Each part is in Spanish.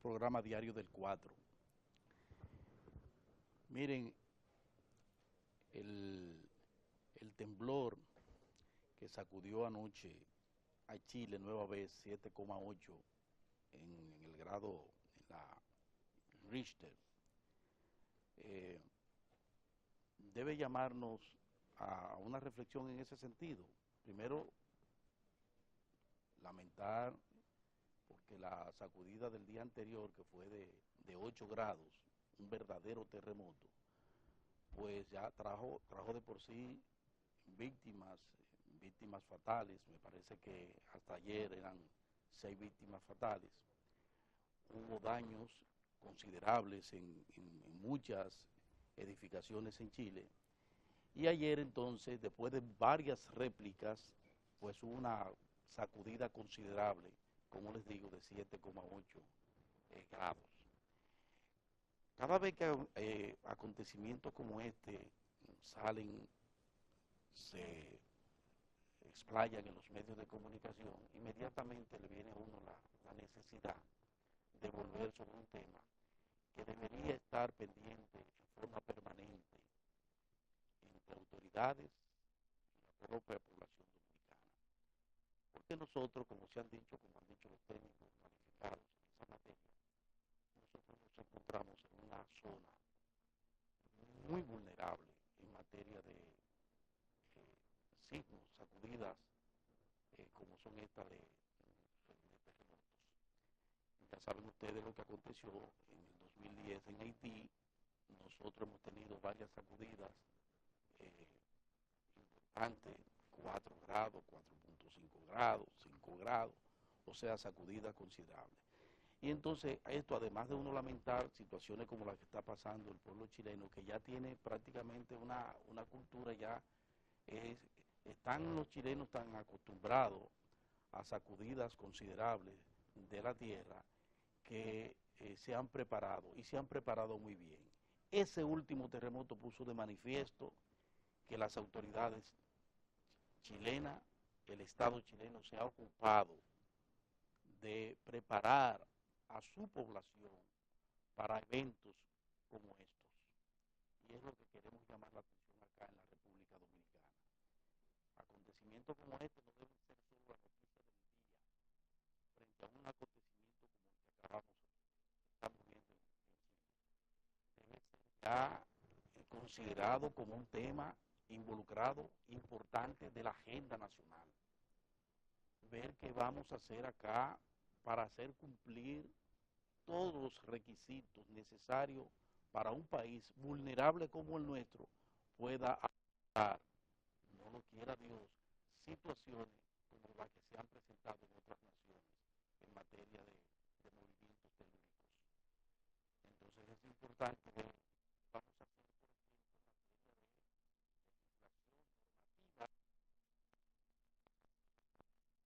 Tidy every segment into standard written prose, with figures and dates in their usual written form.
programa diario del 4. Miren, el temblor que sacudió anoche a Chile nueva vez 7,8 en el grado, en la Richter, debe llamarnos a una reflexión en ese sentido. Primero, lamentar porque la sacudida del día anterior, que fue de 8 grados, un verdadero terremoto, pues ya trajo de por sí víctimas fatales. Me parece que hasta ayer eran 6 víctimas fatales. Hubo daños considerables en muchas edificaciones en Chile. Y ayer entonces, después de varias réplicas, pues hubo una sacudida considerable, como les digo, de 7,8 grados. Cada vez que acontecimientos como este salen, se explayan en los medios de comunicación, inmediatamente le viene a uno la necesidad de volver sobre un tema que debería estar pendiente en forma permanente entre autoridades y la propia población dominicana. Porque nosotros, como se han dicho, como han dicho los técnicos calificados en esa materia, nosotros nos encontramos en una zona muy vulnerable en materia de sismos, sacudidas, como son estas de terremotos. Ya saben ustedes lo que aconteció en el 2010 en Haití. Nosotros hemos tenido varias sacudidas importantes, 4 grados, 4,5 grados, 5 grados, o sea, sacudidas considerables. Y entonces esto, además de uno lamentar situaciones como la que está pasando el pueblo chileno, que ya tiene prácticamente una cultura ya, están los chilenos tan acostumbrados a sacudidas considerables de la tierra que se han preparado y se han preparado muy bien. Ese último terremoto puso de manifiesto que las autoridades chilenas, el Estado chileno se ha ocupado de preparar a su población para eventos como estos. Y es lo que queremos llamar la atención acá en la República Dominicana. Acontecimientos como este no deben ser solo la noticia del día frente a un acontecimiento como el que estamos viendo en Chile. Debe ser ya considerado como un tema involucrado, importante de la agenda nacional. Ver qué vamos a hacer acá para hacer cumplir todos los requisitos necesarios para un país vulnerable como el nuestro pueda afrontar, no lo quiera Dios, situaciones como las que se han presentado en otras naciones en materia de movimientos telúricos. Entonces es importante ver qué vamos a hacer, por ejemplo, en materia de legislación normativa.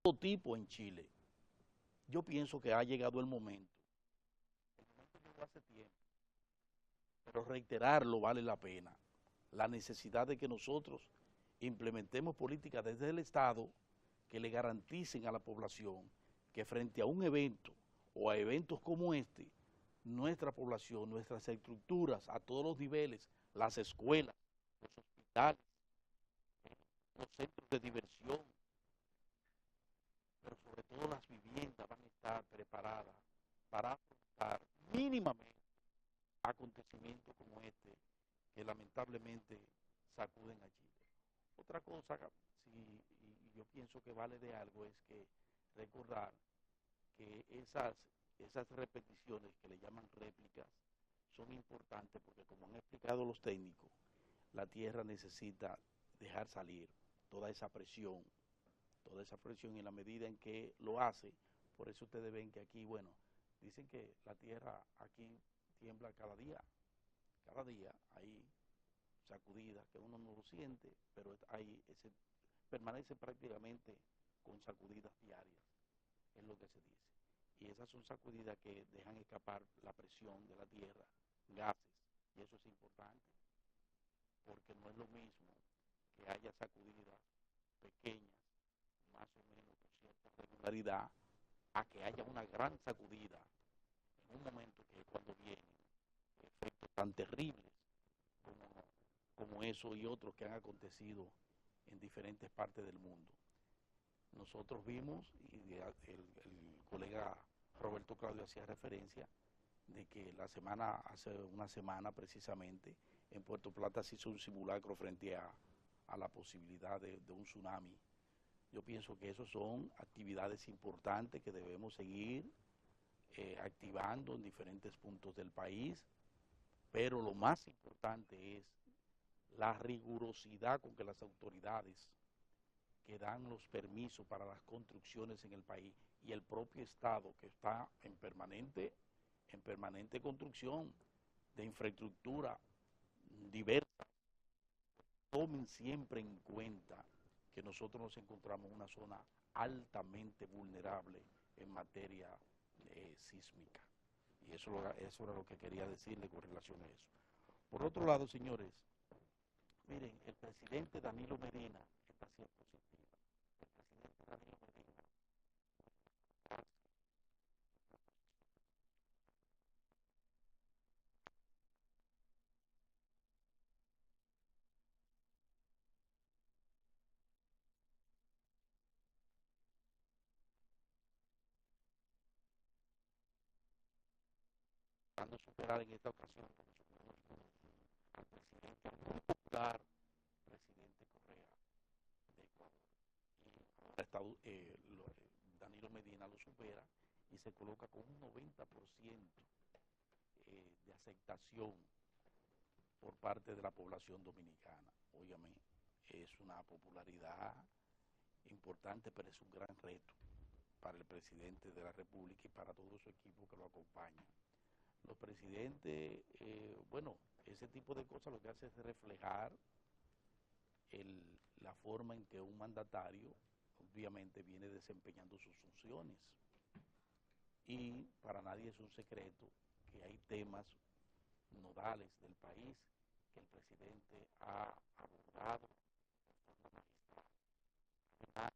Todo tipo en Chile. Yo pienso que ha llegado el momento. El momento llegó hace tiempo, pero reiterarlo vale la pena. La necesidad de que nosotros implementemos políticas desde el Estado que le garanticen a la población que frente a un evento o a eventos como este, nuestra población, nuestras estructuras a todos los niveles, las escuelas, los hospitales, los centros de diversión, pero sobre todo las viviendas van a estar preparadas para afrontar mínimamente acontecimientos como este que lamentablemente sacuden a Chile. Otra cosa, sí, y yo pienso que vale de algo, es que recordar que esas repeticiones que le llaman réplicas son importantes porque, como han explicado los técnicos, la Tierra necesita dejar salir toda esa presión, y en la medida en que lo hace, por eso ustedes ven que aquí, bueno, dicen que la Tierra aquí tiembla cada día hay sacudidas que uno no lo siente, pero permanece prácticamente con sacudidas diarias, es lo que se dice. Y esas son sacudidas que dejan escapar la presión de la Tierra, gases, y eso es importante, porque no es lo mismo que haya sacudidas pequeñas, más o menos con cierta regularidad, a que haya una gran sacudida en un momento que es cuando vienen efectos tan terribles como, como eso y otros que han acontecido en diferentes partes del mundo. Nosotros vimos, y el colega Roberto Claudio hacía referencia, de que hace una semana precisamente, en Puerto Plata se hizo un simulacro frente a la posibilidad de un tsunami. Yo pienso que esas son actividades importantes que debemos seguir activando en diferentes puntos del país, pero lo más importante es la rigurosidad con que las autoridades que dan los permisos para las construcciones en el país y el propio Estado, que está en permanente construcción de infraestructura diversa, tomen siempre en cuenta que nosotros nos encontramos en una zona altamente vulnerable en materia sísmica. Y eso era lo que quería decirle con relación a eso. Por otro lado, señores, miren, el presidente Danilo Medina está siendo positivo. El presidente Danilo Medina tratando de superar en esta ocasión al presidente muy popular, presidente Correa de Ecuador. Y ahora Danilo Medina lo supera y se coloca con un 90% de aceptación por parte de la población dominicana. Óyame, es una popularidad importante, pero es un gran reto para el presidente de la República y para todo su equipo que lo acompaña. Los presidentes, bueno, ese tipo de cosas lo que hace es reflejar la forma en que un mandatario obviamente viene desempeñando sus funciones. Y para nadie es un secreto que hay temas nodales del país que el presidente ha abordado de forma magistral. Además,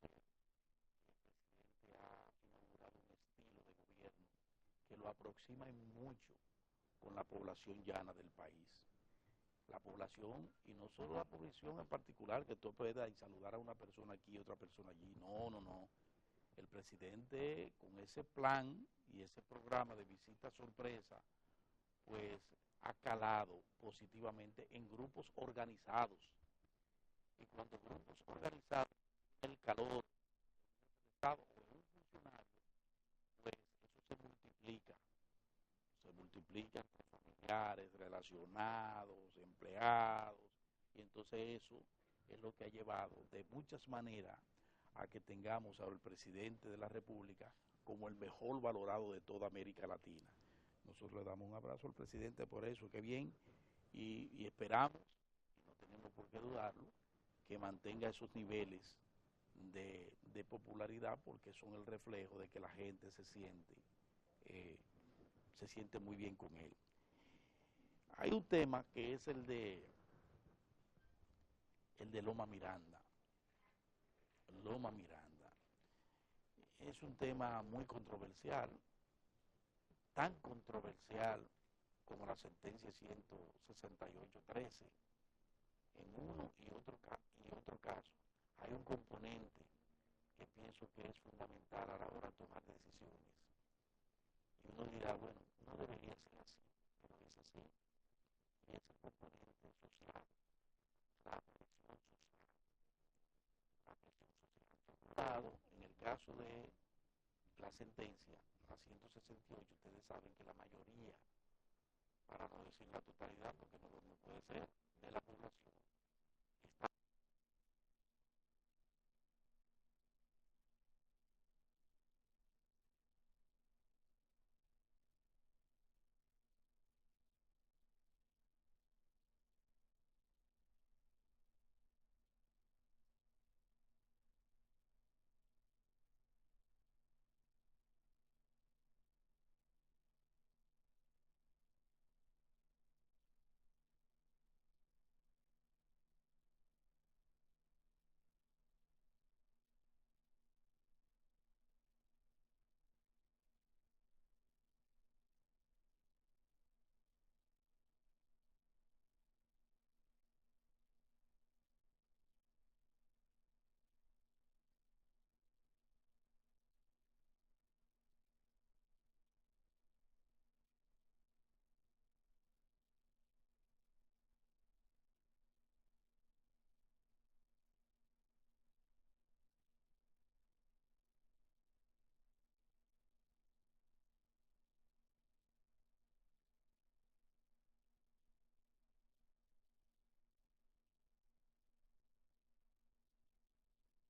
el presidente ha inaugurado un estilo de gobierno que lo aproxima en mucho con la población llana del país. La población, y no solo la población en particular, que tú puedas y saludar a una persona aquí y otra persona allí. No, no, no. El presidente, con ese plan y ese programa de visita sorpresa, pues ha calado positivamente en grupos organizados. Y cuando grupos organizados, el calor del Estado o de un funcionario, pues eso se multiplica entre familiares, relacionados, empleados, y entonces eso es lo que ha llevado de muchas maneras a que tengamos ahora el presidente de la República como el mejor valorado de toda América Latina. Nosotros le damos un abrazo al presidente por eso, que bien, y esperamos, y no tenemos por qué dudarlo, que mantenga esos niveles de popularidad, porque son el reflejo de que la gente eh, se siente muy bien con él. Hay un tema que es el de Loma Miranda. Loma Miranda. es un tema muy controversial, tan controversial como la sentencia 168.13. En uno y otro caso hay un componente que pienso que es fundamental a la hora de tomar decisiones. Y uno dirá, bueno, no debería ser así, pero es así. Y ese componente social, la presión social, la presión social. Por un lado, en el caso de la sentencia, la 168, ustedes saben que la mayoría, para no decir la totalidad, porque no puede ser, de la población,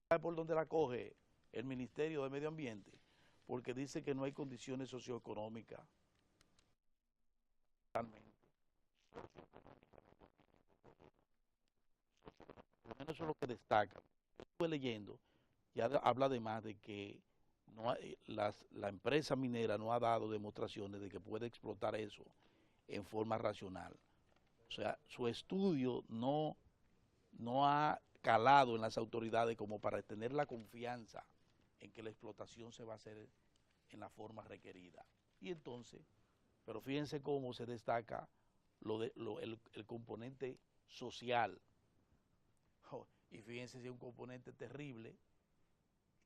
está por donde la coge el Ministerio de Medio Ambiente, porque dice que no hay condiciones socioeconómicas realmente. Por lo menos eso es lo que destaca. Yo estuve leyendo y habla además de que la empresa minera no ha dado demostraciones de que puede explotar eso en forma racional. O sea, su estudio no ha calado en las autoridades como para tener la confianza en que la explotación se va a hacer en la forma requerida. Y entonces, pero fíjense cómo se destaca el componente social. Oh, y fíjense si es un componente terrible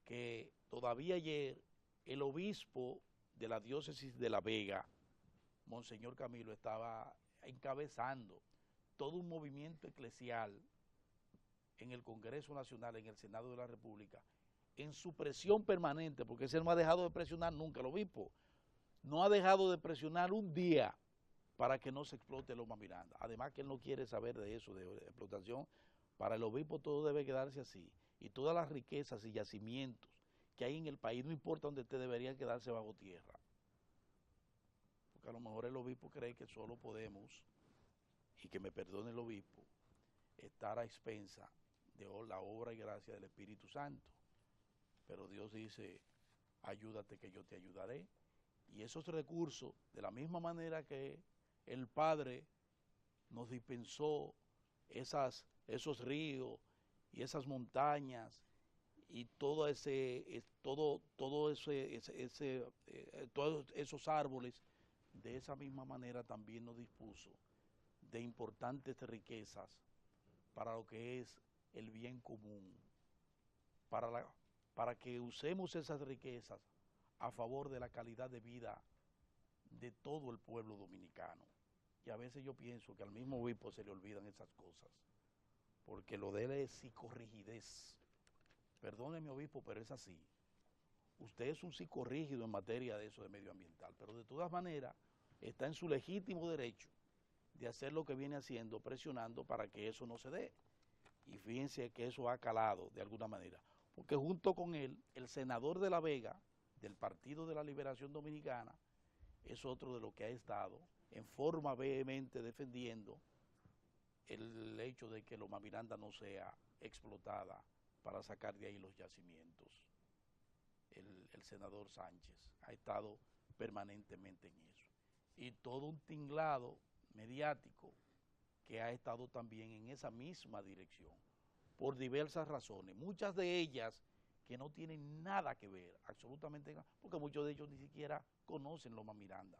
que todavía ayer el obispo de la diócesis de La Vega, Monseñor Camilo, estaba encabezando todo un movimiento eclesial en el Congreso Nacional, en el Senado de la República, en su presión permanente, porque ese no ha dejado de presionar nunca, el obispo no ha dejado de presionar un día para que no se explote Loma Miranda. Además que él no quiere saber de eso, de explotación. Para el obispo todo debe quedarse así. Y todas las riquezas y yacimientos que hay en el país, no importa dónde esté, deberían quedarse bajo tierra. Porque a lo mejor el obispo cree que solo podemos, y que me perdone el obispo, estar a expensa de la obra y gracia del Espíritu Santo. Pero Dios dice, ayúdate que yo te ayudaré. Y esos recursos, de la misma manera que el Padre nos dispensó esos ríos y esas montañas y todo todos esos árboles, de esa misma manera también nos dispuso de importantes riquezas para lo que es el bien común, para que usemos esas riquezas a favor de la calidad de vida de todo el pueblo dominicano. Y a veces yo pienso que al mismo obispo se le olvidan esas cosas, porque lo de él es psicorrigidez. Perdóneme, obispo, pero es así. Usted es un psicorrígido en materia de eso de medioambiental, pero de todas maneras está en su legítimo derecho de hacer lo que viene haciendo, presionando para que eso no se dé. Y fíjense que eso ha calado de alguna manera, porque junto con él, el senador de La Vega, del Partido de la Liberación Dominicana, es otro de los que ha estado en forma vehemente defendiendo el hecho de que Loma Miranda no sea explotada para sacar de ahí los yacimientos. El senador Sánchez ha estado permanentemente en eso. Y todo un tinglado mediático que ha estado también en esa misma dirección, por diversas razones, muchas de ellas que no tienen nada que ver, absolutamente nada, porque muchos de ellos ni siquiera conocen Loma Miranda.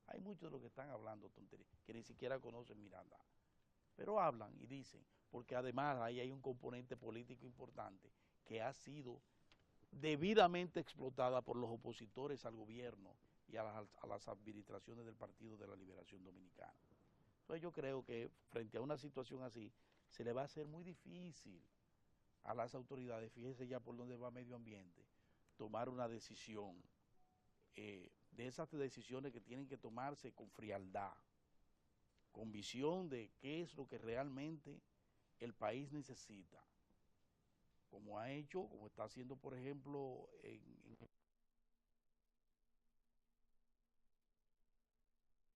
Hay muchos de los que están hablando tonterías, que ni siquiera conocen Miranda, pero hablan y dicen, porque además ahí hay un componente político importante que ha sido debidamente explotada por los opositores al gobierno y a las administraciones del Partido de la Liberación Dominicana. Entonces yo creo que frente a una situación así, se le va a hacer muy difícil a las autoridades, fíjese ya por dónde va medio ambiente, tomar una decisión, de esas decisiones que tienen que tomarse con frialdad, con visión de qué es lo que realmente el país necesita, como ha hecho, como está haciendo, por ejemplo, en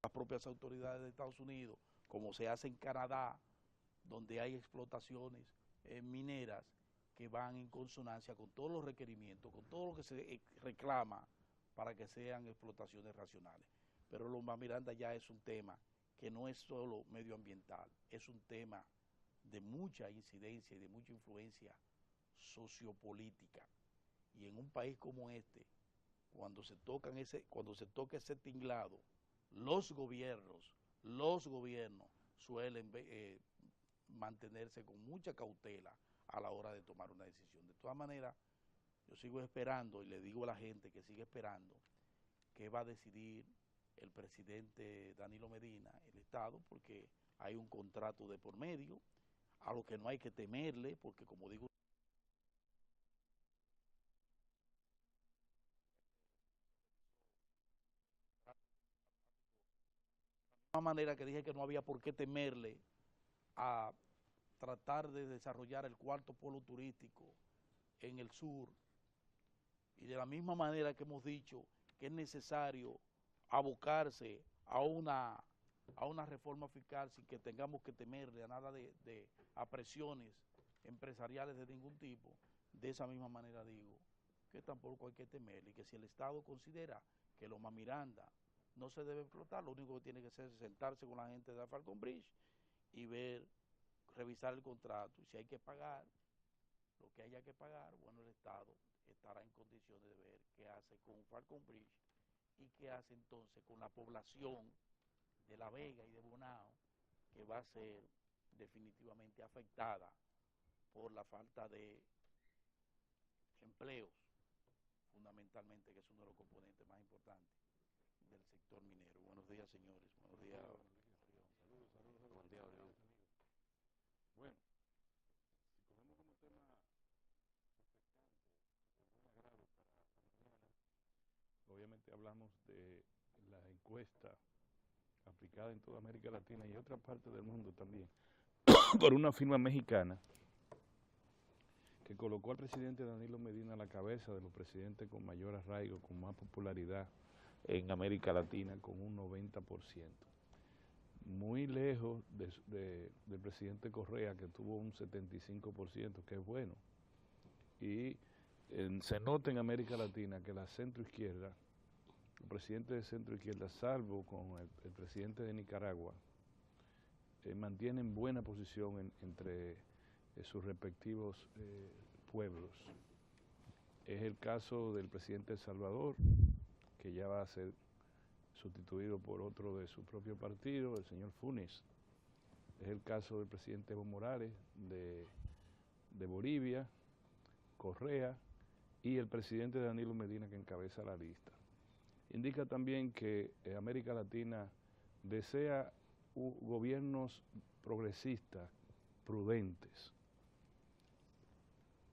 las propias autoridades de Estados Unidos, como se hace en Canadá, donde hay explotaciones mineras que van en consonancia con todos los requerimientos, con todo lo que se reclama para que sean explotaciones racionales. Pero Loma Miranda ya es un tema que no es solo medioambiental, es un tema de mucha incidencia y de mucha influencia sociopolítica. Y en un país como este, cuando se toca ese tinglado, los gobiernos suelen mantenerse con mucha cautela a la hora de tomar una decisión. De todas maneras, yo sigo esperando y le digo a la gente que sigue esperando qué va a decidir el presidente Danilo Medina, el Estado, porque hay un contrato de por medio, a lo que no hay que temerle, porque como digo, de una manera que dije que no había por qué temerle a tratar de desarrollar el cuarto polo turístico en el sur, y de la misma manera que hemos dicho que es necesario abocarse a una reforma fiscal sin que tengamos que temerle a nada a presiones empresariales de ningún tipo, de esa misma manera digo que tampoco hay que temerle, y que si el Estado considera que Loma Miranda no se debe explotar, lo único que tiene que hacer es sentarse con la gente de Falcon Bridge y ver, revisar el contrato, y si hay que pagar lo que haya que pagar, bueno, el Estado estará en condiciones de ver qué hace con Falcon Bridge y qué hace entonces con la población de La Vega y de Bonao, que va a ser definitivamente afectada por la falta de empleos, fundamentalmente, que es uno de los componentes más importantes del sector minero. Buenos días, señores. Buenos días. Buen día, Orión. Bueno, si cogemos como tema refrescante, de buen agrado para mañana, obviamente hablamos de la encuesta aplicada en toda América Latina y otra parte del mundo también, por una firma mexicana que colocó al presidente Danilo Medina a la cabeza de los presidentes con mayor arraigo, con más popularidad en América Latina, con un 90%. Muy lejos del presidente Correa, que tuvo un 75%, que es bueno. Y se nota en América Latina que la centroizquierda, el presidente de centroizquierda, salvo con el presidente de Nicaragua, mantienen buena posición entre sus respectivos pueblos. Es el caso del presidente de El Salvador, que ya va a ser sustituido por otro de su propio partido, el señor Funes. Es el caso del presidente Evo Morales de Bolivia, Correa, y el presidente Danilo Medina, que encabeza la lista. Indica también que América Latina desea gobiernos progresistas, prudentes.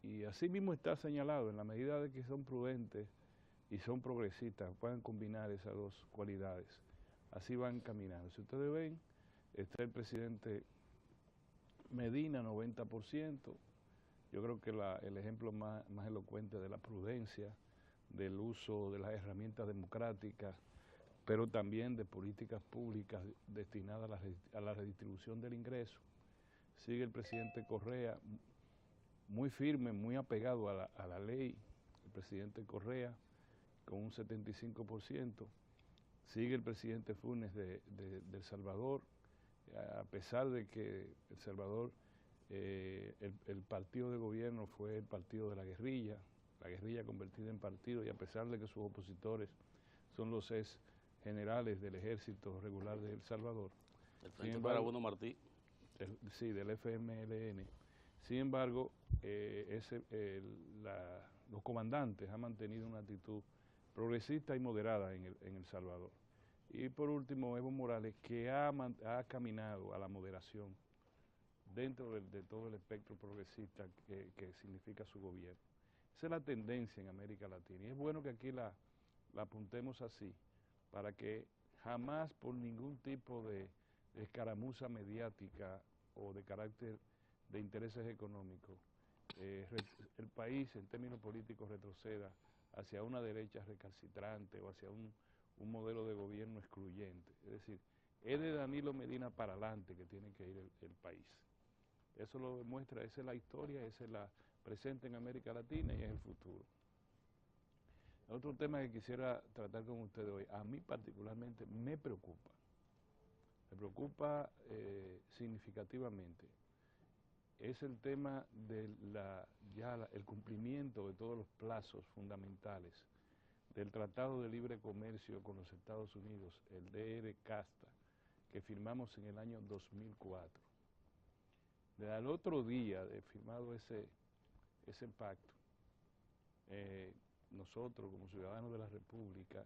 Y así mismo está señalado, en la medida de que son prudentes y son progresistas, puedan combinar esas dos cualidades. Así van caminando. Si ustedes ven, está el presidente Medina, 90%. Yo creo que el ejemplo más elocuente de la prudencia, del uso de las herramientas democráticas, pero también de políticas públicas destinadas a la redistribución del ingreso. Sigue el presidente Correa, muy firme, muy apegado a la ley, el presidente Correa, con un 75%. Sigue el presidente Funes de El Salvador, a pesar de que El Salvador, el partido de gobierno fue el partido de la guerrilla, la guerrilla convertida en partido, y a pesar de que sus opositores son los ex generales del ejército regular de El Salvador. El Frente Carabuno Martí. Sí, del FMLN. Sin embargo, los comandantes han mantenido una actitud progresista y moderada en El Salvador. Y por último, Evo Morales, que ha caminado a la moderación dentro de todo el espectro progresista que significa su gobierno. Esa es la tendencia en América Latina, y es bueno que aquí la apuntemos así, para que jamás por ningún tipo de escaramuza mediática o de carácter de intereses económicos, el país en términos políticos retroceda hacia una derecha recalcitrante o hacia un modelo de gobierno excluyente. Es decir, es de Danilo Medina para adelante que tiene que ir el país. Eso lo demuestra, esa es la historia, esa es la presente en América Latina y es el futuro. Otro tema que quisiera tratar con ustedes hoy, a mí particularmente me preocupa significativamente, es el tema de el cumplimiento de todos los plazos fundamentales del Tratado de Libre Comercio con los Estados Unidos, el DR-CASTA, que firmamos en el año 2004. Desde al otro día de firmado ese pacto, nosotros como ciudadanos de la República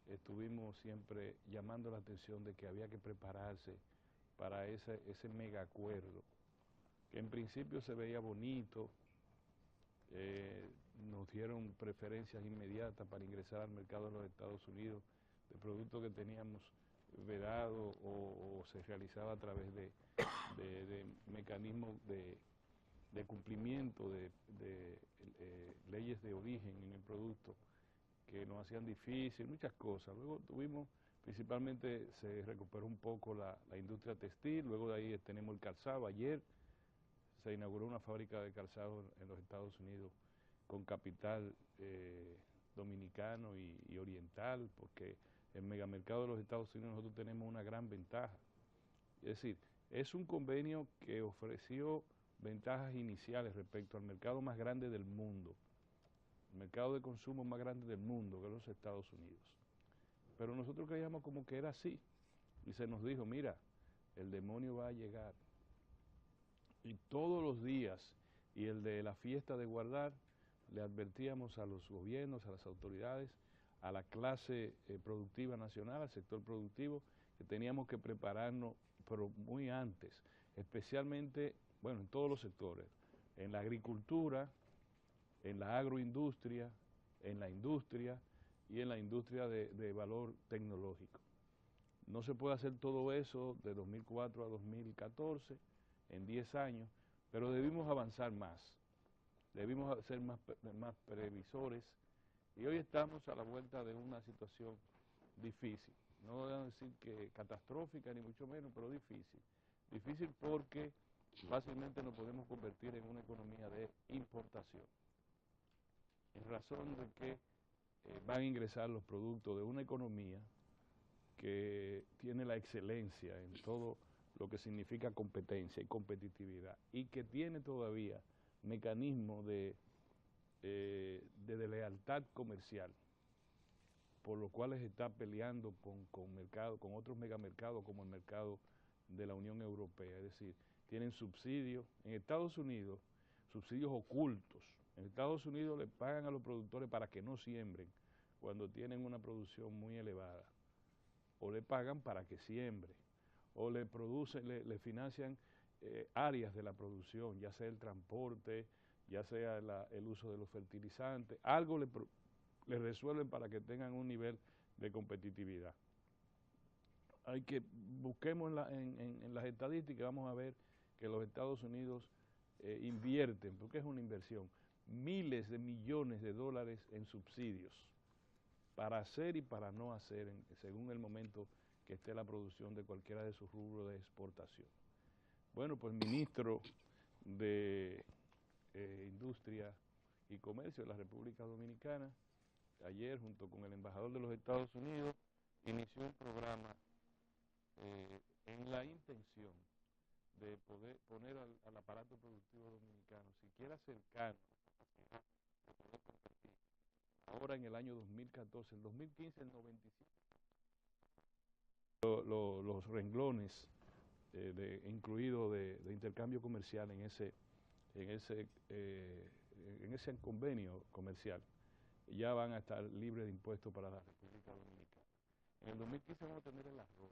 estuvimos siempre llamando la atención de que había que prepararse para ese mega acuerdo, que en principio se veía bonito, nos dieron preferencias inmediatas para ingresar al mercado de los Estados Unidos de productos que teníamos vedado o se realizaba a través de mecanismos de cumplimiento de leyes de origen en el producto que nos hacían difícil, muchas cosas. Luego principalmente se recuperó un poco la industria textil, luego de ahí tenemos el calzado. Ayer se inauguró una fábrica de calzado en los Estados Unidos con capital dominicano y oriental, porque en el megamercado de los Estados Unidos nosotros tenemos una gran ventaja. Es decir, es un convenio que ofreció ventajas iniciales respecto al mercado más grande del mundo, el mercado de consumo más grande del mundo, que es los Estados Unidos. Pero nosotros creíamos como que era así, y se nos dijo, mira, el demonio va a llegar. Y todos los días, y el de la fiesta de guardar, le advertíamos a los gobiernos, a las autoridades, a la clase productiva nacional, al sector productivo, que teníamos que prepararnos, pero muy antes, especialmente, bueno, en todos los sectores, en la agricultura, en la agroindustria, en la industria y en la industria de valor tecnológico. No se puede hacer todo eso de 2004 a 2014, en 10 años, pero debimos avanzar más, debimos ser más previsores, y hoy estamos a la vuelta de una situación difícil, no voy a decir que catastrófica ni mucho menos, pero difícil. Difícil porque fácilmente nos podemos convertir en una economía de importación, en razón de que van a ingresar los productos de una economía que tiene la excelencia en todo lo que significa competencia y competitividad, y que tiene todavía mecanismos de lealtad comercial, por lo cual está peleando con otros megamercados como el mercado de la Unión Europea. Es decir, tienen subsidios, en Estados Unidos, subsidios ocultos. En Estados Unidos le pagan a los productores para que no siembren cuando tienen una producción muy elevada, o le pagan para que siembre, o le financian áreas de la producción, ya sea el transporte, ya sea el uso de los fertilizantes, algo le resuelven para que tengan un nivel de competitividad. Busquemos en las estadísticas, vamos a ver que los Estados Unidos invierten, porque es una inversión, miles de millones de dólares en subsidios, para hacer y para no hacer, según el momento que esté la producción de cualquiera de sus rubros de exportación. Bueno, pues el ministro de Industria y Comercio de la República Dominicana, ayer junto con el embajador de los Estados Unidos, inició un programa en la intención de poder poner al aparato productivo dominicano siquiera cercano para poder competir. Ahora en el año 2014, en 2015, el 95%, los renglones incluidos de intercambio comercial en ese convenio comercial ya van a estar libres de impuestos para la República Dominicana. En el 2015 vamos a tener el arroz,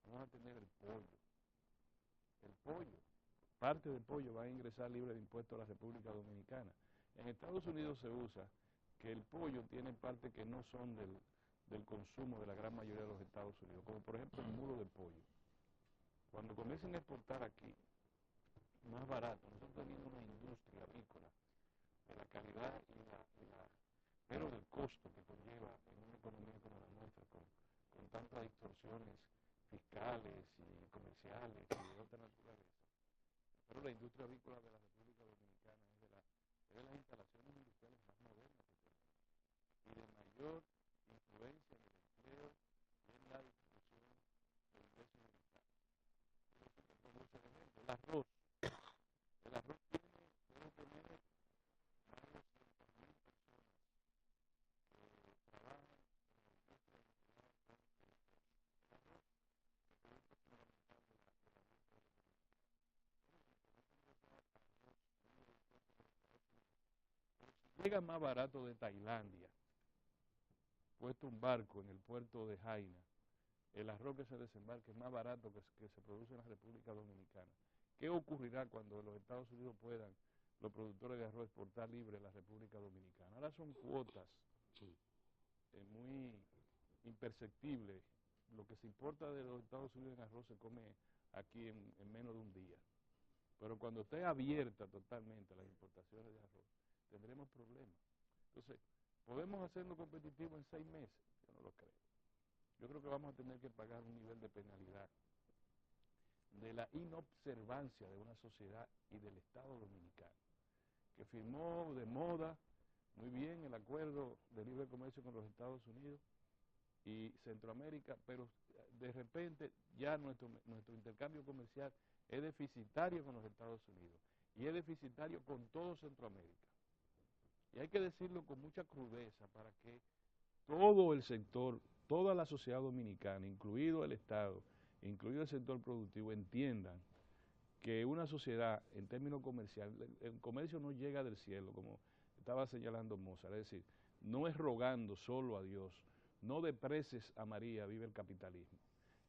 vamos a tener el pollo, parte del pollo va a ingresar libre de impuestos a la República Dominicana. En Estados Unidos se usa que el pollo tiene partes que no son del consumo de la gran mayoría de los Estados Unidos, como por ejemplo el mulo de pollo. Cuando comiencen a exportar aquí, más barato, nosotros tenemos una industria avícola de la calidad pero del costo que conlleva en una economía como la nuestra, con tantas distorsiones fiscales y comerciales y de otra naturaleza. Pero la industria avícola de la República Dominicana es de las instalaciones industriales más modernas que tenemos y de mayor influencia en el empleo y en la distribución del ingreso del Estado. El arroz puede tener más de 200.000 personas que trabajan en la industria nacional con el arroz, que es un producto fundamental de la industria dominicana. Pero si llega más barato de Tailandia, puesto un barco en el puerto de Jaina, el arroz que se desembarque es más barato que se produce en la República Dominicana. ¿Qué ocurrirá cuando los Estados Unidos puedan, los productores de arroz, exportar libre a la República Dominicana? Ahora son cuotas muy imperceptibles. Lo que se importa de los Estados Unidos en arroz se come aquí en menos de un día. Pero cuando esté abierta totalmente las importaciones de arroz, tendremos problemas. Entonces, ¿podemos hacerlo competitivo en 6 meses? Yo no lo creo. Yo creo que vamos a tener que pagar un nivel de penalidad de la inobservancia de una sociedad y del Estado dominicano, que firmó de moda muy bien el acuerdo de libre comercio con los Estados Unidos y Centroamérica, pero de repente ya nuestro intercambio comercial es deficitario con los Estados Unidos y es deficitario con todo Centroamérica. Y hay que decirlo con mucha crudeza para que todo el sector, toda la sociedad dominicana, incluido el Estado, incluido el sector productivo, entiendan que una sociedad en términos comerciales, el comercio no llega del cielo, como estaba señalando Mozart, es decir, no es rogando solo a Dios, no de preces a María vive el capitalismo.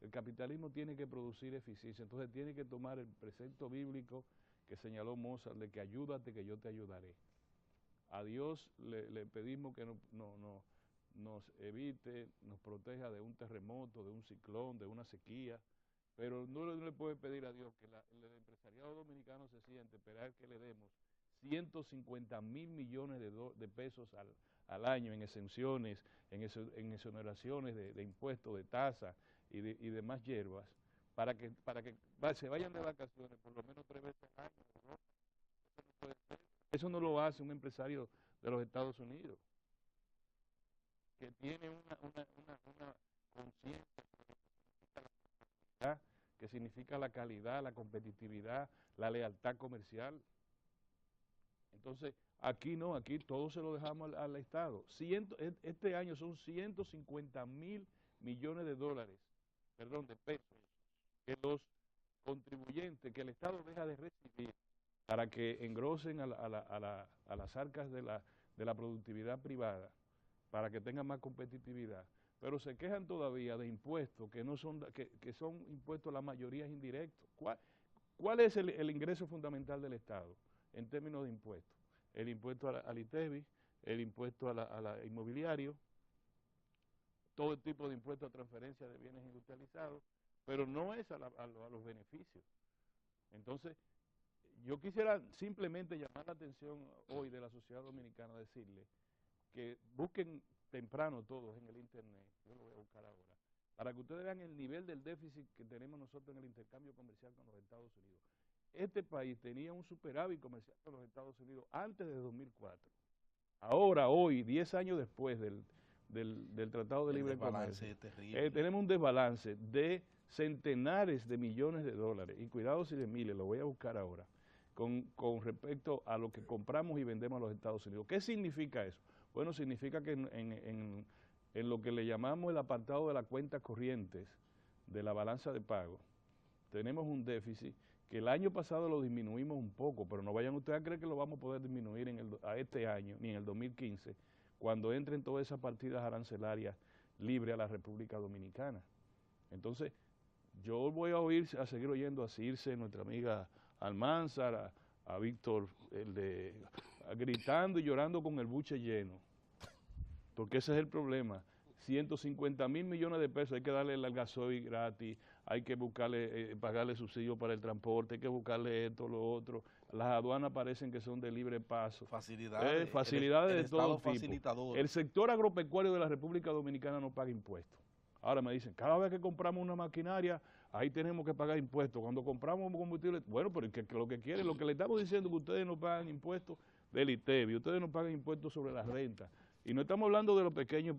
El capitalismo tiene que producir eficiencia, entonces tiene que tomar el precepto bíblico que señaló Mozart de que ayúdate que yo te ayudaré. A Dios le pedimos que nos evite, nos proteja de un terremoto, de un ciclón, de una sequía, pero no le puede pedir a Dios que el empresariado dominicano se siente esperar que le demos 150.000 millones de pesos al año en exenciones, en exoneraciones de impuestos, de tasas y demás hierbas, para que se vayan de vacaciones por lo menos 3 veces al año, ¿no? Eso no puede ser. Eso no lo hace un empresario de los Estados Unidos, que tiene una conciencia que significa la calidad, la competitividad, la lealtad comercial. Entonces, aquí no, aquí todo se lo dejamos al Estado. Este año son 150.000 millones de dólares, perdón, de pesos, que los contribuyentes, que el Estado deja de recibir para que engrosen a las arcas de la productividad privada, para que tengan más competitividad, pero se quejan todavía de impuestos que no son que son impuestos, la mayoría es indirectos. ¿Cuál es el ingreso fundamental del Estado en términos de impuestos? El impuesto al ITEVI, el impuesto a la inmobiliario, todo tipo de impuestos a transferencia de bienes industrializados, pero no es a los beneficios. Entonces, yo quisiera simplemente llamar la atención hoy de la sociedad dominicana, decirle que busquen temprano todos en el internet, yo lo voy a buscar ahora, para que ustedes vean el nivel del déficit que tenemos nosotros en el intercambio comercial con los Estados Unidos. Este país tenía un superávit comercial con los Estados Unidos antes de 2004. Ahora, hoy, 10 años después del Tratado de Libre Comercio, tenemos un desbalance de centenares de millones de dólares, y cuidado si de miles, lo voy a buscar ahora. con respecto a lo que compramos y vendemos a los Estados Unidos. ¿Qué significa eso? Bueno, significa que en lo que le llamamos el apartado de las cuentas corrientes de la balanza de pago, tenemos un déficit que el año pasado lo disminuimos un poco, pero no vayan ustedes a creer que lo vamos a poder disminuir a este año, ni en el 2015, cuando entren todas esas partidas arancelarias libres a la República Dominicana. Entonces, yo voy a seguir oyendo a Circe, nuestra amiga Almanzar, a Víctor, gritando y llorando con el buche lleno, porque ese es el problema. 150 mil millones de pesos, hay que darle el gasoil gratis, hay que buscarle, pagarle subsidios para el transporte, hay que buscarle esto, lo otro. Las aduanas parecen que son de libre paso. Facilidades, facilidades de todo tipo. Facilitador. El sector agropecuario de la República Dominicana no paga impuestos. Ahora me dicen, cada vez que compramos una maquinaria, ahí tenemos que pagar impuestos. Cuando compramos combustible, bueno, pero lo que quieren, lo que le estamos diciendo es que ustedes no pagan impuestos del ITEVI, ustedes no pagan impuestos sobre las rentas. Y no estamos hablando de los pequeños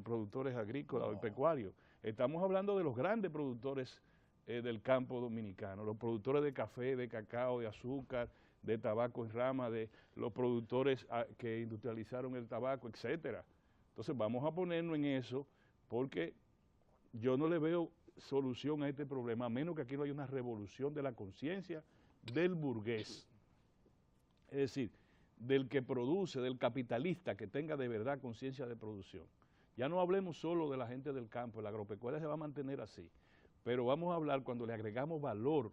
productores agrícolas o pecuarios, estamos hablando de los grandes productores del campo dominicano, los productores de café, de cacao, de azúcar, de tabaco en rama, de los productores que industrializaron el tabaco, etcétera. Entonces vamos a ponernos en eso, porque yo no le veo solución a este problema, a menos que aquí no haya una revolución de la conciencia del burgués. Es decir, del que produce, del capitalista que tenga de verdad conciencia de producción. Ya no hablemos solo de la gente del campo, la agropecuaria se va a mantener así, pero vamos a hablar cuando le agregamos valor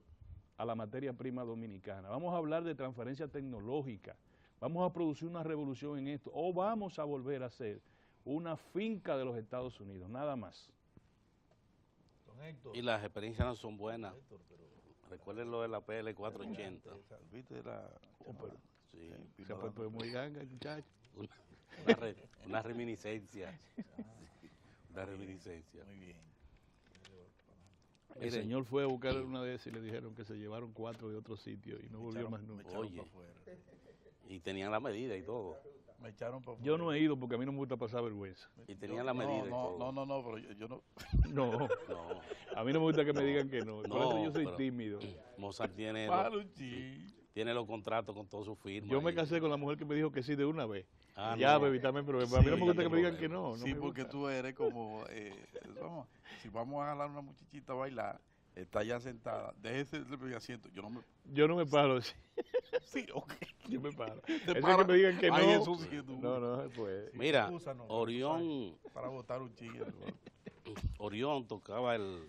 a la materia prima dominicana, vamos a hablar de transferencia tecnológica, vamos a producir una revolución en esto, o vamos a volver a ser una finca de los Estados Unidos, nada más. Y las experiencias no son buenas. Recuerden lo de la PL 480. ¿Viste la...? Sí. Se ha puesto muy ganga, muchacho. Una reminiscencia. Una reminiscencia. Muy bien. El señor fue a buscar una de esas y le dijeron que se llevaron 4 de otro sitio y no volvió más nunca. Oye, y tenían la medida y todo. Me echaron para Yo no he ido porque a mí no me gusta pasar vergüenza. Y tenían la medida y todo. No, pero yo no... No, No, a mí no me gusta que me digan que no. Por eso yo soy pero tímido. Mozart tiene los contratos con todos sus firmas. Yo me casé con la mujer que me dijo que sí de una vez. Ah, Ya, no. baby, también, pero a mí Sí, no me gusta que me digan también que no. Sí, porque tú eres como... si vamos a jalar una muchachita a bailar, está ya sentada, déjese el asiento. Yo no me paro, sí. Sí, ok. Yo me paro. Te Eso paras. que me digan que no. Ay, eso sí que tú. No, pues. Mira, Úsanos, Orión, para botar un chile. Orión tocaba el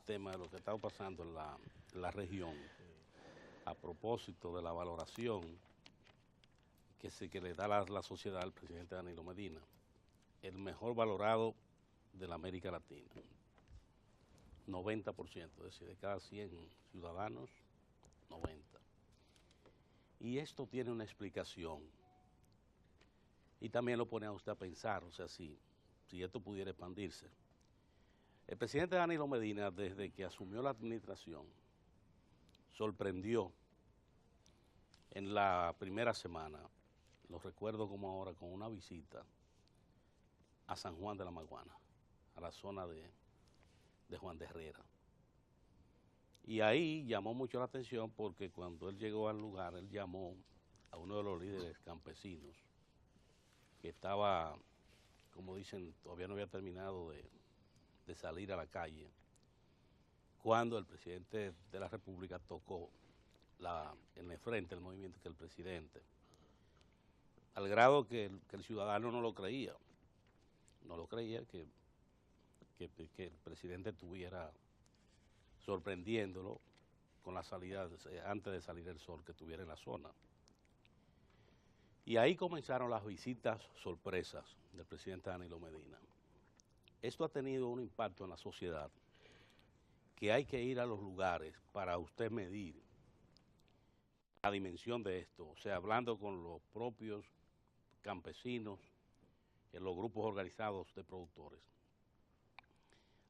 tema de lo que estaba pasando en la región a propósito de la valoración que le da la sociedad al presidente Danilo Medina, el mejor valorado de la América Latina. 90%, es decir, de cada 100 ciudadanos, 90. Y esto tiene una explicación. Y también lo pone a usted a pensar, o sea, si esto pudiera expandirse. El presidente Danilo Medina, desde que asumió la administración, sorprendió en la primera semana, lo recuerdo como ahora, con una visita a San Juan de la Maguana, a la zona de Juan de Herrera. Y ahí llamó mucho la atención porque cuando él llegó al lugar, él llamó a uno de los líderes campesinos que estaba, como dicen, todavía no había terminado de salir a la calle, cuando el presidente de la República tocó en el frente el movimiento que el presidente, al grado que el ciudadano no lo creía que el presidente estuviera sorprendiéndolo con la salida, antes de salir el sol, que estuviera en la zona. Y ahí comenzaron las visitas sorpresas del presidente Danilo Medina. Esto ha tenido un impacto en la sociedad, que hay que ir a los lugares para usted medir la dimensión de esto, o sea, hablando con los propios campesinos, en los grupos organizados de productores.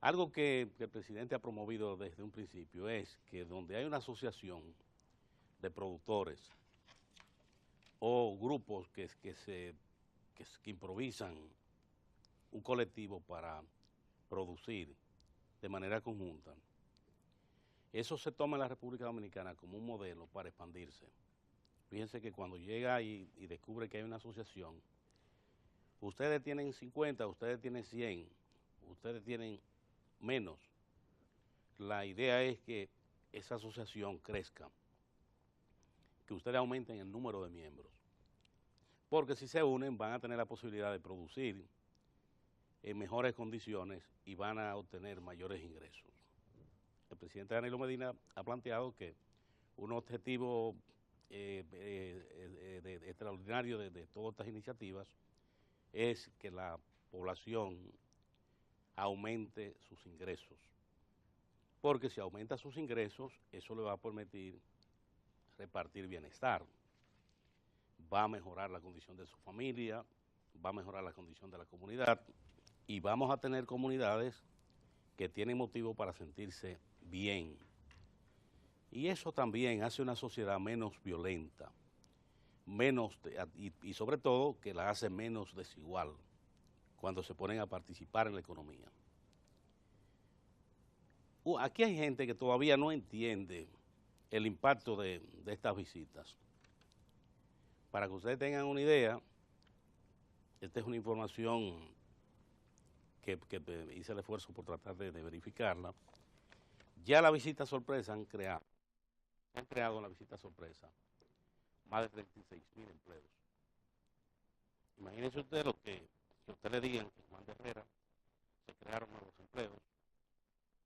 Algo que el presidente ha promovido desde un principio es que donde hay una asociación de productores o grupos que improvisan un colectivo para producir de manera conjunta, Eso se toma en la República Dominicana como un modelo para expandirse. Fíjense que cuando llega y descubre que hay una asociación, ustedes tienen 50, ustedes tienen 100, ustedes tienen menos. La idea es que esa asociación crezca, que ustedes aumenten el número de miembros. Porque si se unen van a tener la posibilidad de producir en mejores condiciones y van a obtener mayores ingresos. El presidente Danilo Medina ha planteado que un objetivo extraordinario de todas estas iniciativas es que la población aumente sus ingresos. Porque si aumenta sus ingresos, eso le va a permitir repartir bienestar. Va a mejorar la condición de su familia, va a mejorar la condición de la comunidad y vamos a tener comunidades que tienen motivo para sentirse bien. Y eso también hace una sociedad menos violenta, y sobre todo que la hace menos desigual cuando se ponen a participar en la economía. Aquí hay gente que todavía no entiende el impacto de estas visitas. Para que ustedes tengan una idea, esta es una información que hice el esfuerzo por tratar de verificarla. Ya la visita sorpresa han creado en la visita sorpresa más de 36,000 empleos. Imagínense ustedes que usted le digan que en Juan de Herrera se crearon nuevos empleos,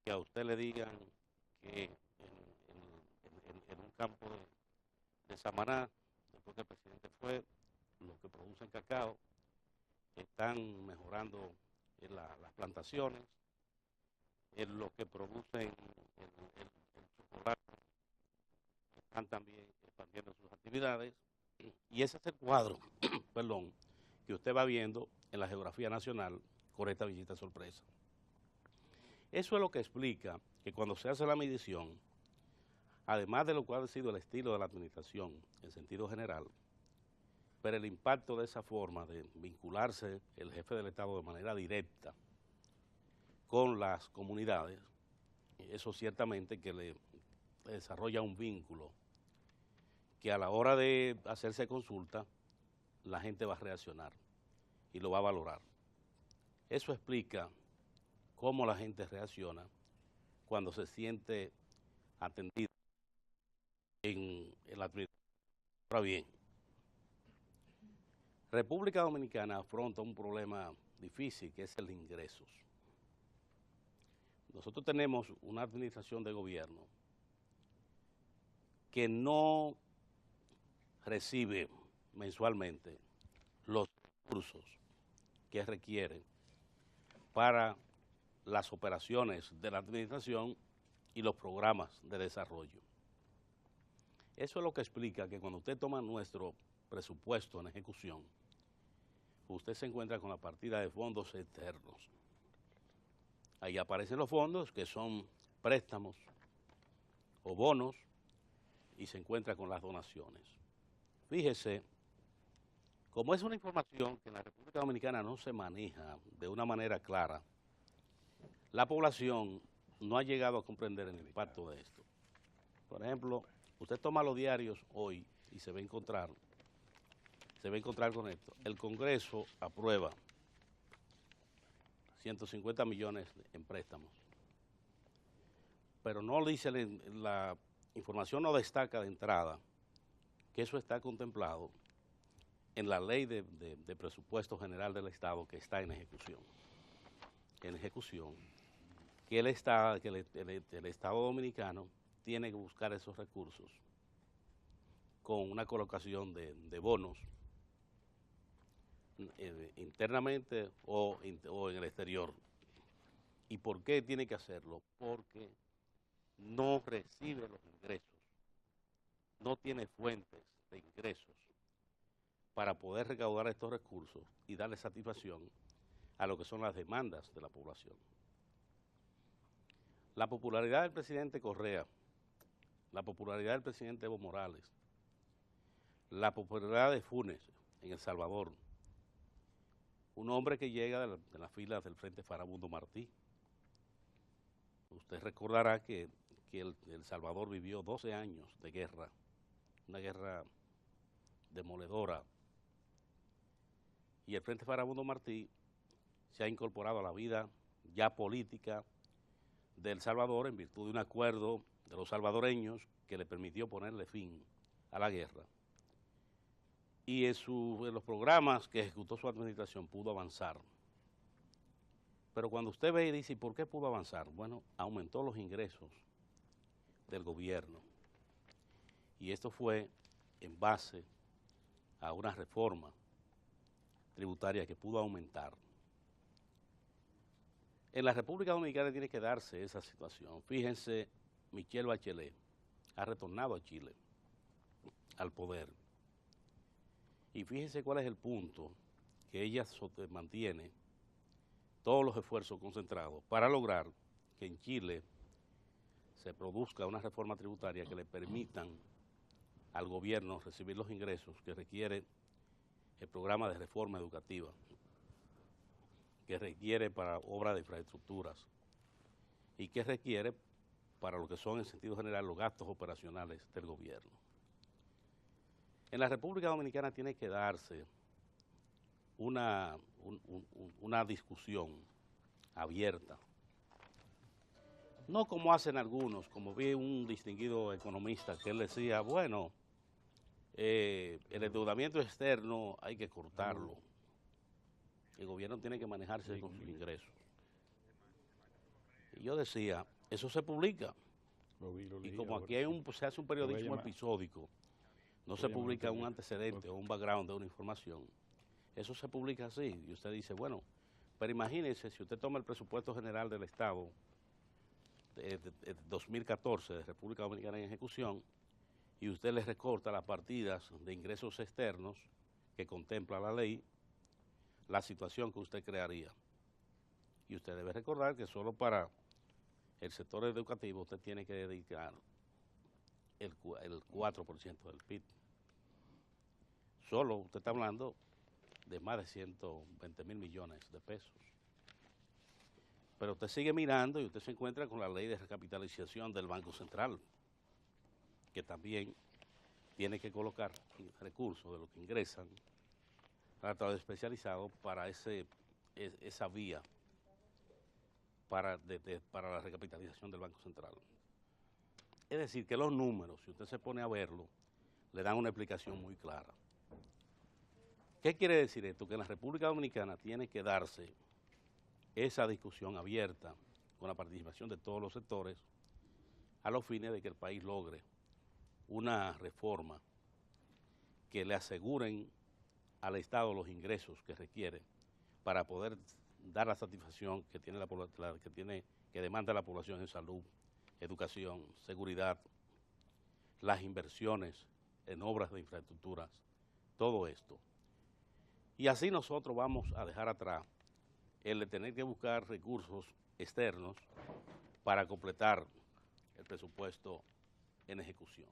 que a usted le digan que en un campo de Samaná, después que el presidente fue, los que producen cacao están mejorando las plantaciones, los que producen el chocolate están también expandiendo sus actividades, y ese es el cuadro perdón, que usted va viendo en la geografía nacional con esta visita sorpresa. Eso es lo que explica que cuando se hace la medición, además de lo cual ha sido el estilo de la administración en sentido general, pero el impacto de esa forma de vincularse el jefe del Estado de manera directa con las comunidades, eso ciertamente que le desarrolla un vínculo que a la hora de hacerse consulta, la gente va a reaccionar y lo va a valorar. Eso explica cómo la gente reacciona cuando se siente atendida en la administración. Ahora bien, República Dominicana afronta un problema difícil que es el de ingresos. Nosotros tenemos una administración de gobierno que no recibe mensualmente los recursos que requiere para las operaciones de la administración y los programas de desarrollo. Eso es lo que explica que cuando usted toma nuestro presupuesto en ejecución, usted se encuentra con la partida de fondos externos. Ahí aparecen los fondos que son préstamos o bonos y se encuentra con las donaciones. Fíjese, como es una información que en la República Dominicana no se maneja de una manera clara, la población no ha llegado a comprender el impacto de esto. Por ejemplo, usted toma los diarios hoy y se va a encontrar con esto. El Congreso aprueba 150 millones en préstamos, pero no dice, la información no destaca de entrada que eso está contemplado en la ley de presupuesto general del Estado que está en ejecución. Que el Estado dominicano tiene que buscar esos recursos con una colocación de bonos internamente o en el exterior. ¿Y por qué tiene que hacerlo? Porque no recibe los ingresos, no tiene fuentes de ingresos para poder recaudar estos recursos y darle satisfacción a lo que son las demandas de la población. La popularidad del presidente Correa, la popularidad del presidente Evo Morales, la popularidad de Funes en El Salvador, un hombre que llega de las filas del Frente Farabundo Martí. Usted recordará que que El Salvador vivió 12 años de guerra, una guerra demoledora, y el Frente Farabundo Martí se ha incorporado a la vida ya política de El Salvador en virtud de un acuerdo de los salvadoreños que le permitió ponerle fin a la guerra. Y en los programas que ejecutó su administración pudo avanzar. Pero cuando usted ve y dice, ¿por qué pudo avanzar? Bueno, aumentó los ingresos del gobierno. Y esto fue en base a una reforma tributaria que pudo aumentar. En la República Dominicana tiene que darse esa situación. Fíjense, Michelle Bachelet ha retornado a Chile, al poder. Y fíjense cuál es el punto, que ella mantiene todos los esfuerzos concentrados para lograr que en Chile se produzca una reforma tributaria que le permitan al gobierno recibir los ingresos que requiere el programa de reforma educativa, que requiere para obras de infraestructuras y que requiere para lo que son en sentido general los gastos operacionales del gobierno. En la República Dominicana tiene que darse una discusión abierta, no como hacen algunos, como vi un distinguido economista que él decía, bueno, el endeudamiento externo hay que cortarlo, el gobierno tiene que manejarse con sus ingresos. Y yo decía, eso se publica, y como aquí se hace un periodismo episódico, no se publica un antecedente o un background de una información, eso se publica así, y usted dice, bueno, pero imagínese si usted toma el presupuesto general del Estado de 2014 de República Dominicana en ejecución y usted le recorta las partidas de ingresos externos que contempla la ley, la situación que usted crearía. Y usted debe recordar que solo para el sector educativo usted tiene que dedicar el 4% del PIB. Solo usted está hablando de más de 120 mil millones de pesos. Pero usted sigue mirando y usted se encuentra con la ley de recapitalización del Banco Central, que también tiene que colocar recursos de lo que ingresan al Estado especializado para esa vía para la recapitalización del Banco Central. Es decir, que los números, si usted se pone a verlo, le dan una explicación muy clara. ¿Qué quiere decir esto? Que en la República Dominicana tiene que darse esa discusión abierta con la participación de todos los sectores a los fines de que el país logre una reforma que le aseguren al Estado los ingresos que requiere para poder dar la satisfacción que tiene que demanda la población en salud, educación, seguridad, las inversiones en obras de infraestructuras, todo esto. Y así nosotros vamos a dejar atrás el de tener que buscar recursos externos para completar el presupuesto en ejecución.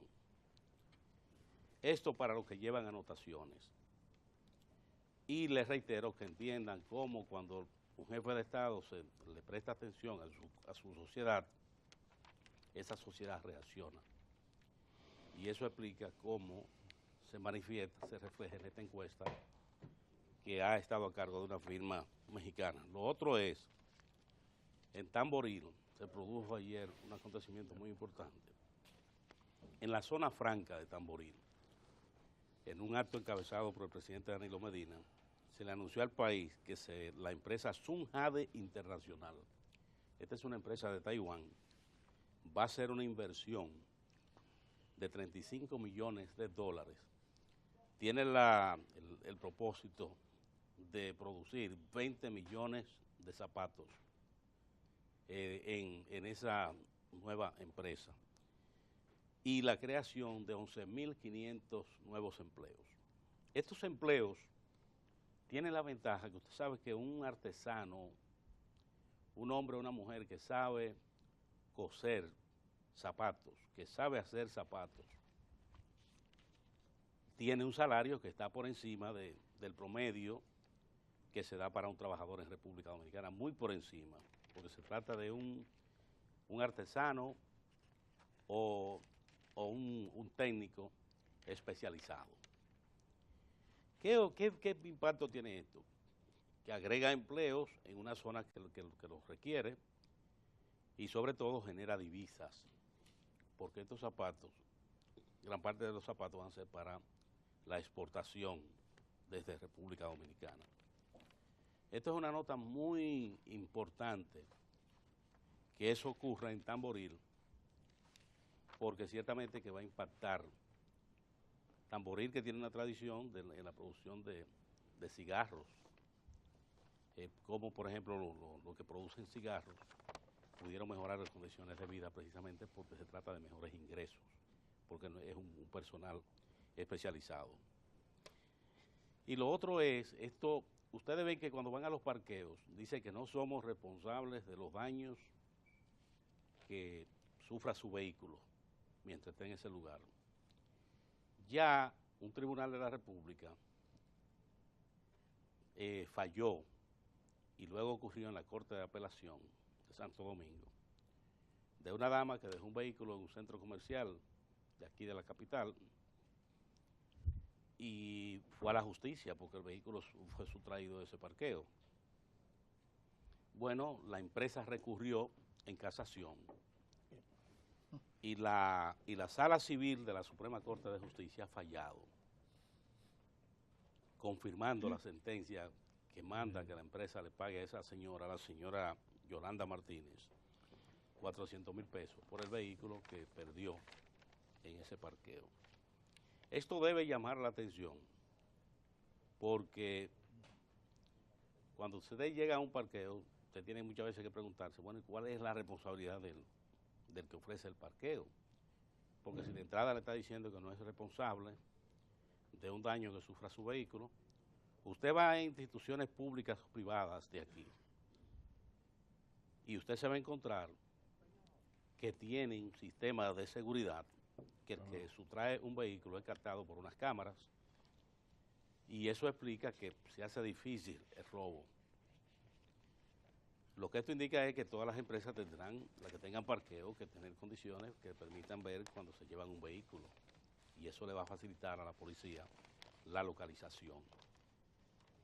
Esto para los que llevan anotaciones. Y les reitero que entiendan cómo cuando un jefe de Estado le presta atención a su sociedad, esa sociedad reacciona. Y eso explica cómo se manifiesta, se refleja en esta encuesta que ha estado a cargo de una firma mexicana. Lo otro es, en Tamboril se produjo ayer un acontecimiento muy importante. En la zona franca de Tamboril, en un acto encabezado por el presidente Danilo Medina, se le anunció al país que la empresa Sunjade Internacional, esta es una empresa de Taiwán, va a hacer una inversión de 35 millones de dólares. Tiene el propósito de producir 20 millones de zapatos en esa nueva empresa y la creación de 11.500 nuevos empleos. Estos empleos tienen la ventaja que usted sabe que un artesano, un hombre o una mujer que sabe coser zapatos, que sabe hacer zapatos, tiene un salario que está por encima del promedio que se da para un trabajador en República Dominicana, muy por encima, porque se trata de un artesano o un técnico especializado. ¿Qué impacto tiene esto? Que agrega empleos en una zona que los requiere y sobre todo genera divisas, porque estos zapatos, gran parte de los zapatos van a ser para la exportación desde República Dominicana. Esto es una nota muy importante que eso ocurra en Tamboril, porque ciertamente que va a impactar. Tamboril, que tiene una tradición en la producción de cigarros, como por ejemplo lo que producen cigarros, pudieron mejorar las condiciones de vida precisamente porque se trata de mejores ingresos, porque es un personal especializado. Y lo otro es, esto, ustedes ven que cuando van a los parqueos, dice que no somos responsables de los daños que sufra su vehículo mientras esté en ese lugar. Ya un tribunal de la República falló, y luego ocurrió en la Corte de Apelación de Santo Domingo, de una dama que dejó un vehículo en un centro comercial de aquí de la capital y fue a la justicia porque el vehículo fue sustraído de ese parqueo. Bueno, la empresa recurrió en casación y la Sala Civil de la Suprema Corte de Justicia ha fallado, confirmando la sentencia que manda que la empresa le pague a esa señora, la señora Yolanda Martínez, 400,000 pesos por el vehículo que perdió en ese parqueo. Esto debe llamar la atención, porque cuando usted llega a un parqueo, usted tiene muchas veces que preguntarse, bueno, ¿y cuál es la responsabilidad del que ofrece el parqueo? Porque si de entrada le está diciendo que no es responsable de un daño que sufra su vehículo, usted va a instituciones públicas o privadas de aquí y usted se va a encontrar que tienen un sistema de seguridad que el que sustrae un vehículo es captado por unas cámaras, y eso explica que se hace difícil el robo. Lo que esto indica es que todas las empresas tendrán, las que tengan parqueo, que tener condiciones que permitan ver cuando se llevan un vehículo, y eso le va a facilitar a la policía la localización.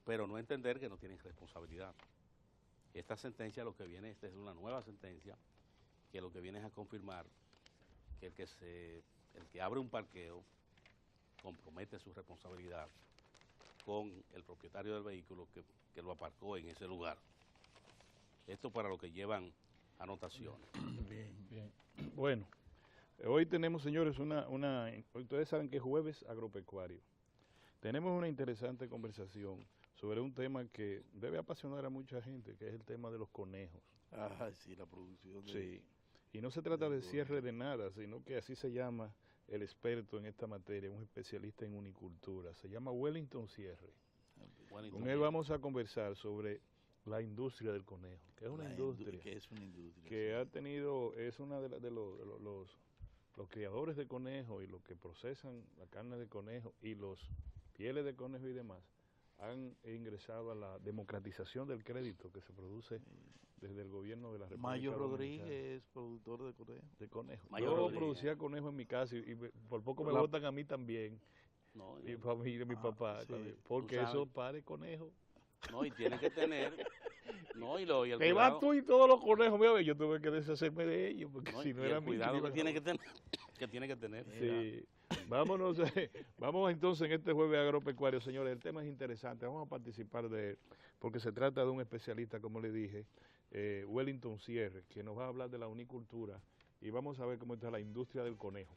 Pero no entender que no tienen responsabilidad. Esta sentencia lo que viene, esta es una nueva sentencia, que lo que viene es a confirmar que el que abre un parqueo compromete su responsabilidad con el propietario del vehículo que lo aparcó en ese lugar. Esto para lo que llevan anotaciones. Bien. Bueno, hoy tenemos, señores, ustedes saben que es jueves agropecuario. Tenemos una interesante conversación sobre un tema que debe apasionar a mucha gente, que es el tema de los conejos. Ah, sí, la producción. Sí, y no se trata de cierre de nada, sino que así se llama el experto en esta materia, un especialista en unicultura. Se llama Wellington Cierre. Con él vamos a conversar sobre la industria del conejo, que es una industria. Que es una industria. Que sí. ha tenido, es una de los criadores de conejo y los que procesan la carne de conejo y los pieles de conejo y demás, han ingresado a la democratización del crédito que se produce desde el gobierno de la República Mayo Dominicana. Rodríguez, productor de conejo. De conejo. Mayo Yo Rodríguez. producía conejo en mi casa y por poco me botan a mí también, No, mi familia, mi papá, sí. también, porque eso pare conejo. no, y tiene que tener, no, y el Te vas tú y todos los conejos, mira, yo tuve que deshacerme de ellos, porque no, si no y era el mi cuidado que iban a tiene robar. que tiene que tener. Sí, vámonos, vamos entonces en este jueves agropecuario, señores. El tema es interesante, vamos a participar de él, porque se trata de un especialista, como le dije, Wellington Cierre, que nos va a hablar de la unicultura y vamos a ver cómo está la industria del conejo.